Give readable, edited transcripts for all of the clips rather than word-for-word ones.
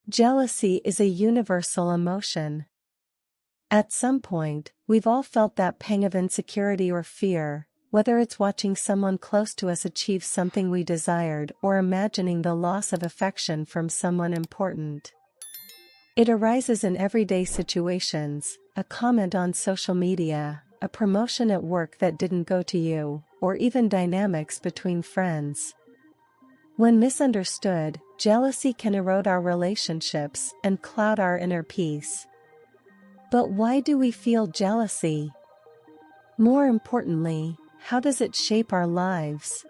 Jealousy is a universal emotion. At some point, we've all felt that pang of insecurity or fear, whether it's watching someone close to us achieve something we desired or imagining the loss of affection from someone important. It arises in everyday situations, a comment on social media, a promotion at work that didn't go to you, or even dynamics between friends. When misunderstood, jealousy can erode our relationships and cloud our inner peace. But why do we feel jealousy? More importantly, how does it shape our lives?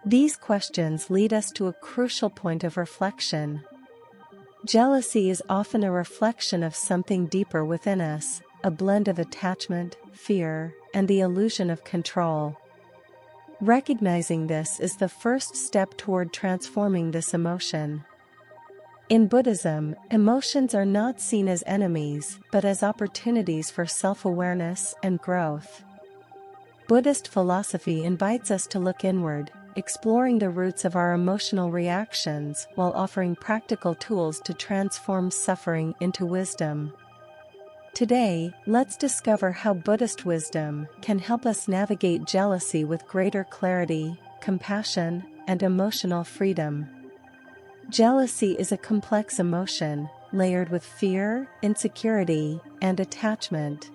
These questions lead us to a crucial point of reflection. Jealousy is often a reflection of something deeper within us, a blend of attachment, fear, and the illusion of control. Recognizing this is the first step toward transforming this emotion. In Buddhism, emotions are not seen as enemies, but as opportunities for self-awareness and growth. Buddhist philosophy invites us to look inward, exploring the roots of our emotional reactions while offering practical tools to transform suffering into wisdom. Today, let's discover how Buddhist wisdom can help us navigate jealousy with greater clarity, compassion, and emotional freedom. Jealousy is a complex emotion, layered with fear, insecurity, and attachment.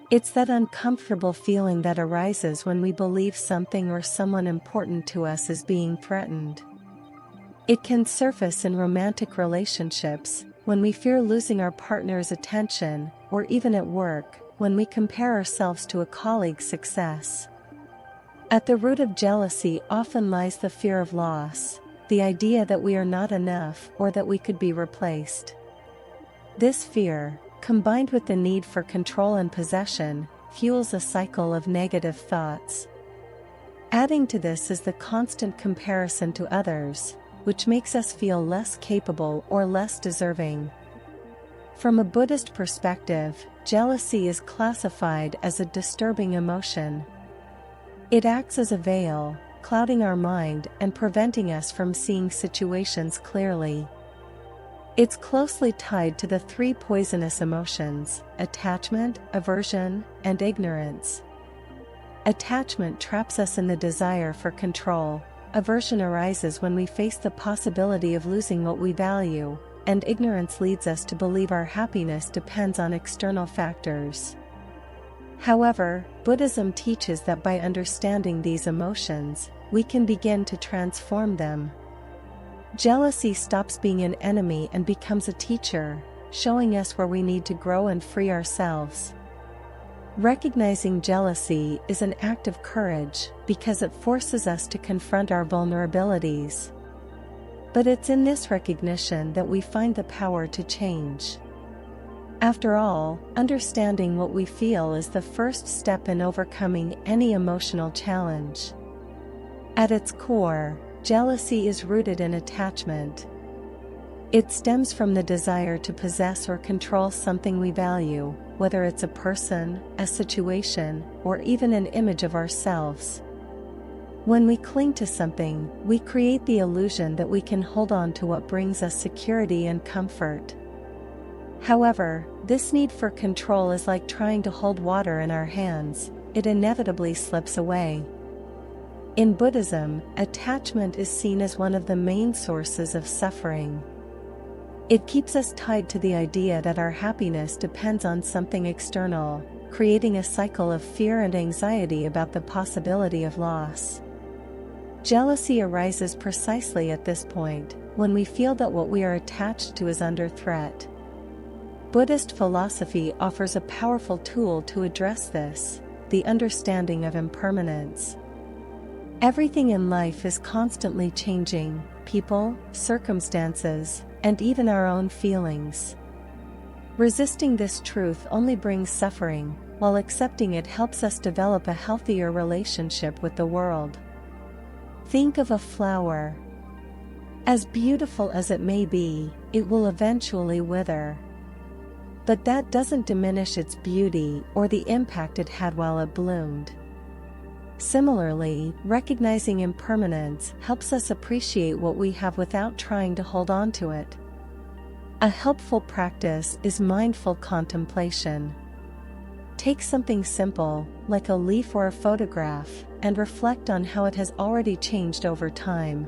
It's that uncomfortable feeling that arises when we believe something or someone important to us is being threatened. It can surface in romantic relationships, when we fear losing our partner's attention, or even at work, when we compare ourselves to a colleague's success. At the root of jealousy often lies the fear of loss, the idea that we are not enough or that we could be replaced. This fear, combined with the need for control and possession, fuels a cycle of negative thoughts. Adding to this is the constant comparison to others, which makes us feel less capable or less deserving. From a Buddhist perspective, jealousy is classified as a disturbing emotion. It acts as a veil, clouding our mind and preventing us from seeing situations clearly. It's closely tied to the three poisonous emotions: attachment, aversion, and ignorance. Attachment traps us in the desire for control. Aversion arises when we face the possibility of losing what we value, and ignorance leads us to believe our happiness depends on external factors. However, Buddhism teaches that by understanding these emotions, we can begin to transform them. Jealousy stops being an enemy and becomes a teacher, showing us where we need to grow and free ourselves. Recognizing jealousy is an act of courage, because it forces us to confront our vulnerabilities. But it's in this recognition that we find the power to change. After all, understanding what we feel is the first step in overcoming any emotional challenge. At its core, jealousy is rooted in attachment. It stems from the desire to possess or control something we value, whether it's a person, a situation, or even an image of ourselves. When we cling to something, we create the illusion that we can hold on to what brings us security and comfort. However, this need for control is like trying to hold water in our hands; it inevitably slips away. In Buddhism, attachment is seen as one of the main sources of suffering. It keeps us tied to the idea that our happiness depends on something external, creating a cycle of fear and anxiety about the possibility of loss. Jealousy arises precisely at this point, when we feel that what we are attached to is under threat. Buddhist philosophy offers a powerful tool to address this: the understanding of impermanence. Everything in life is constantly changing: people, circumstances, and even our own feelings. Resisting this truth only brings suffering, while accepting it helps us develop a healthier relationship with the world. Think of a flower. As beautiful as it may be, it will eventually wither. But that doesn't diminish its beauty or the impact it had while it bloomed. Similarly, recognizing impermanence helps us appreciate what we have without trying to hold on to it. A helpful practice is mindful contemplation. Take something simple, like a leaf or a photograph, and reflect on how it has already changed over time.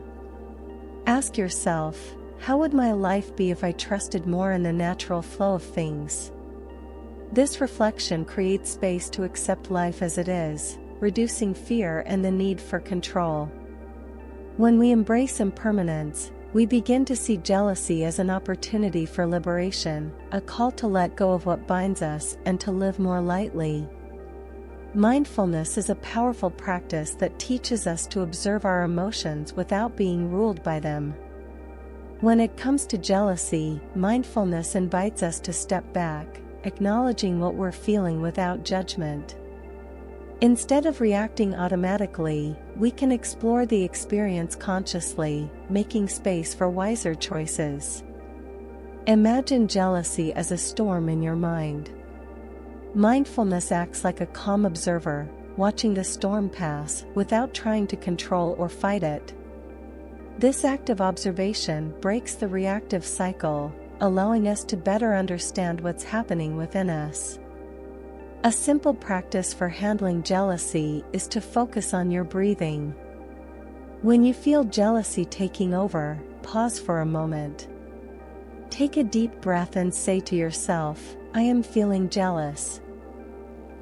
Ask yourself, how would my life be if I trusted more in the natural flow of things? This reflection creates space to accept life as it is, reducing fear and the need for control. When we embrace impermanence, we begin to see jealousy as an opportunity for liberation, a call to let go of what binds us and to live more lightly. Mindfulness is a powerful practice that teaches us to observe our emotions without being ruled by them. When it comes to jealousy, mindfulness invites us to step back, acknowledging what we're feeling without judgment. Instead of reacting automatically, we can explore the experience consciously, making space for wiser choices. Imagine jealousy as a storm in your mind. Mindfulness acts like a calm observer, watching the storm pass without trying to control or fight it. This active observation breaks the reactive cycle, allowing us to better understand what's happening within us. A simple practice for handling jealousy is to focus on your breathing. When you feel jealousy taking over, pause for a moment. Take a deep breath and say to yourself, I am feeling jealous.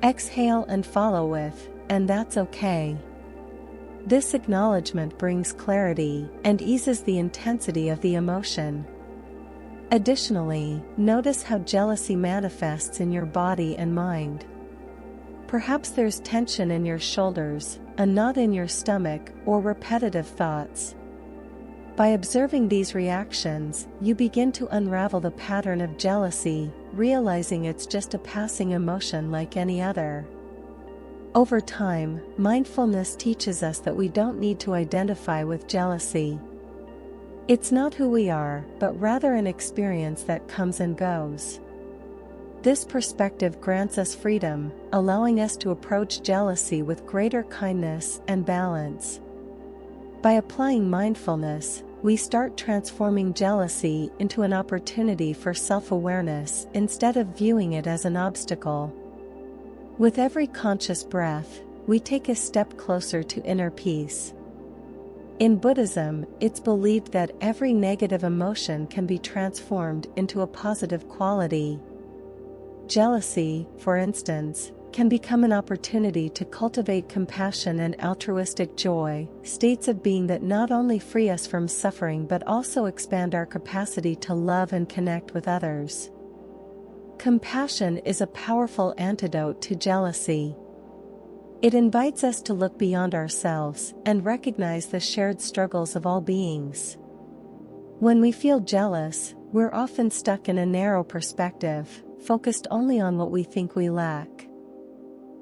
Exhale and follow with, and that's okay. This acknowledgement brings clarity and eases the intensity of the emotion. Additionally, notice how jealousy manifests in your body and mind. Perhaps there's tension in your shoulders, a knot in your stomach, or repetitive thoughts. By observing these reactions, you begin to unravel the pattern of jealousy, realizing it's just a passing emotion like any other. Over time, mindfulness teaches us that we don't need to identify with jealousy. It's not who we are, but rather an experience that comes and goes. This perspective grants us freedom, allowing us to approach jealousy with greater kindness and balance. By applying mindfulness, we start transforming jealousy into an opportunity for self-awareness instead of viewing it as an obstacle. With every conscious breath, we take a step closer to inner peace. In Buddhism, it's believed that every negative emotion can be transformed into a positive quality. Jealousy, for instance, can become an opportunity to cultivate compassion and altruistic joy, states of being that not only free us from suffering but also expand our capacity to love and connect with others. Compassion is a powerful antidote to jealousy. It invites us to look beyond ourselves and recognize the shared struggles of all beings. When we feel jealous, we're often stuck in a narrow perspective, focused only on what we think we lack.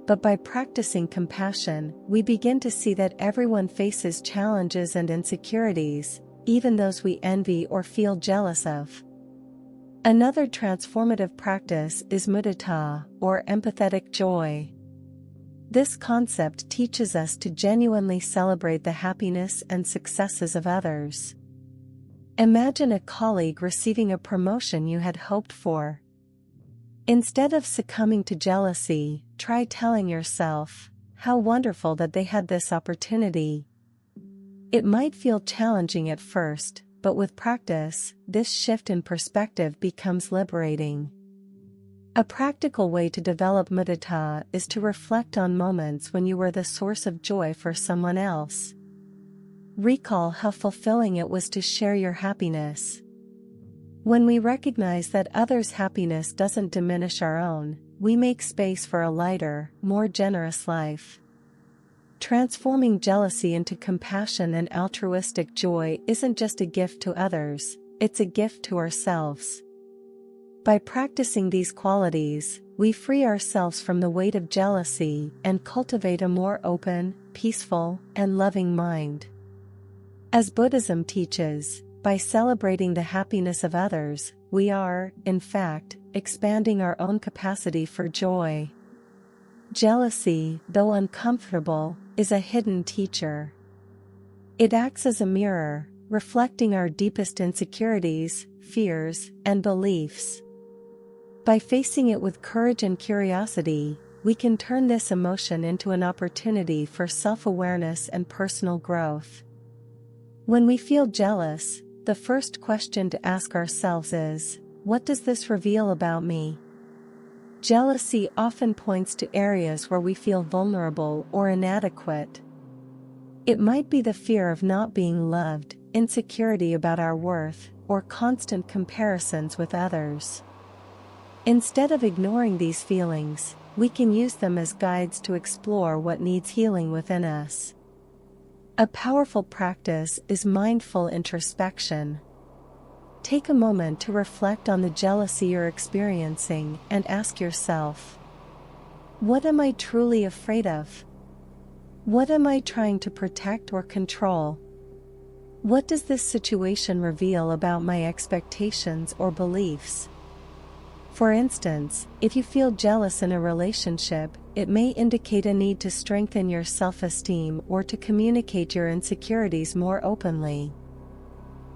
But by practicing compassion, we begin to see that everyone faces challenges and insecurities, even those we envy or feel jealous of. Another transformative practice is mudita, or empathetic joy. This concept teaches us to genuinely celebrate the happiness and successes of others. Imagine a colleague receiving a promotion you had hoped for. Instead of succumbing to jealousy, try telling yourself, how wonderful that they had this opportunity. It might feel challenging at first, but with practice, this shift in perspective becomes liberating. A practical way to develop mudita is to reflect on moments when you were the source of joy for someone else. Recall how fulfilling it was to share your happiness. When we recognize that others' happiness doesn't diminish our own, we make space for a lighter, more generous life. Transforming jealousy into compassion and altruistic joy isn't just a gift to others, it's a gift to ourselves. By practicing these qualities, we free ourselves from the weight of jealousy and cultivate a more open, peaceful, and loving mind. As Buddhism teaches, by celebrating the happiness of others, we are, in fact, expanding our own capacity for joy. Jealousy, though uncomfortable, is a hidden teacher. It acts as a mirror, reflecting our deepest insecurities, fears, and beliefs. By facing it with courage and curiosity, we can turn this emotion into an opportunity for self-awareness and personal growth. When we feel jealous, the first question to ask ourselves is, what does this reveal about me? Jealousy often points to areas where we feel vulnerable or inadequate. It might be the fear of not being loved, insecurity about our worth, or constant comparisons with others. Instead of ignoring these feelings, we can use them as guides to explore what needs healing within us. A powerful practice is mindful introspection. Take a moment to reflect on the jealousy you're experiencing and ask yourself, what am I truly afraid of? What am I trying to protect or control? What does this situation reveal about my expectations or beliefs? For instance, if you feel jealous in a relationship, it may indicate a need to strengthen your self-esteem or to communicate your insecurities more openly.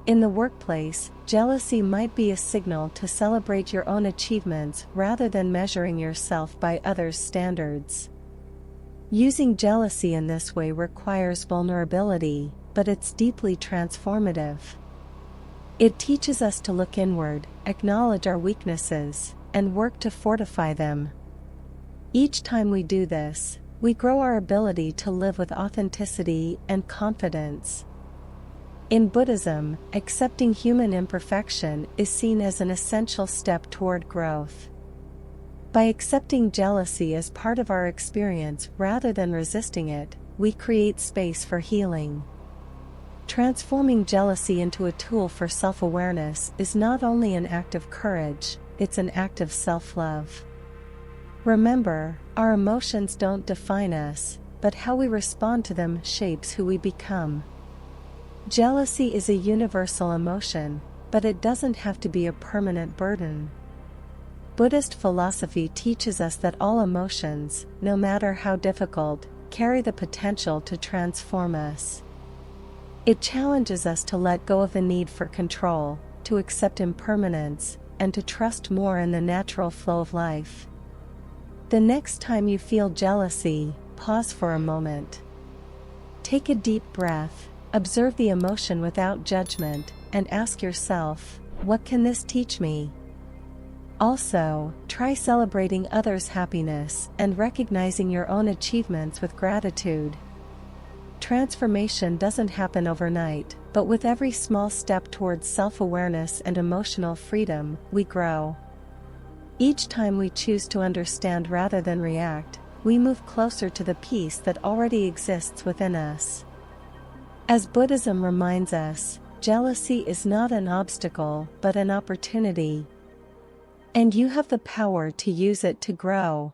In the workplace, jealousy might be a signal to celebrate your own achievements rather than measuring yourself by others' standards. Using jealousy in this way requires vulnerability, but it's deeply transformative. It teaches us to look inward, acknowledge our weaknesses, and work to fortify them. Each time we do this, we grow our ability to live with authenticity and confidence. In Buddhism, accepting human imperfection is seen as an essential step toward growth. By accepting jealousy as part of our experience rather than resisting it, we create space for healing. Transforming jealousy into a tool for self-awareness is not only an act of courage, it's an act of self-love. Remember, our emotions don't define us, but how we respond to them shapes who we become. Jealousy is a universal emotion, but it doesn't have to be a permanent burden. Buddhist philosophy teaches us that all emotions, no matter how difficult, carry the potential to transform us. It challenges us to let go of the need for control, to accept impermanence, and to trust more in the natural flow of life. The next time you feel jealousy, pause for a moment. Take a deep breath, observe the emotion without judgment, and ask yourself, what can this teach me? Also, try celebrating others' happiness and recognizing your own achievements with gratitude. Transformation doesn't happen overnight, but with every small step towards self-awareness and emotional freedom, we grow. Each time we choose to understand rather than react, we move closer to the peace that already exists within us. As Buddhism reminds us, jealousy is not an obstacle but an opportunity. And you have the power to use it to grow.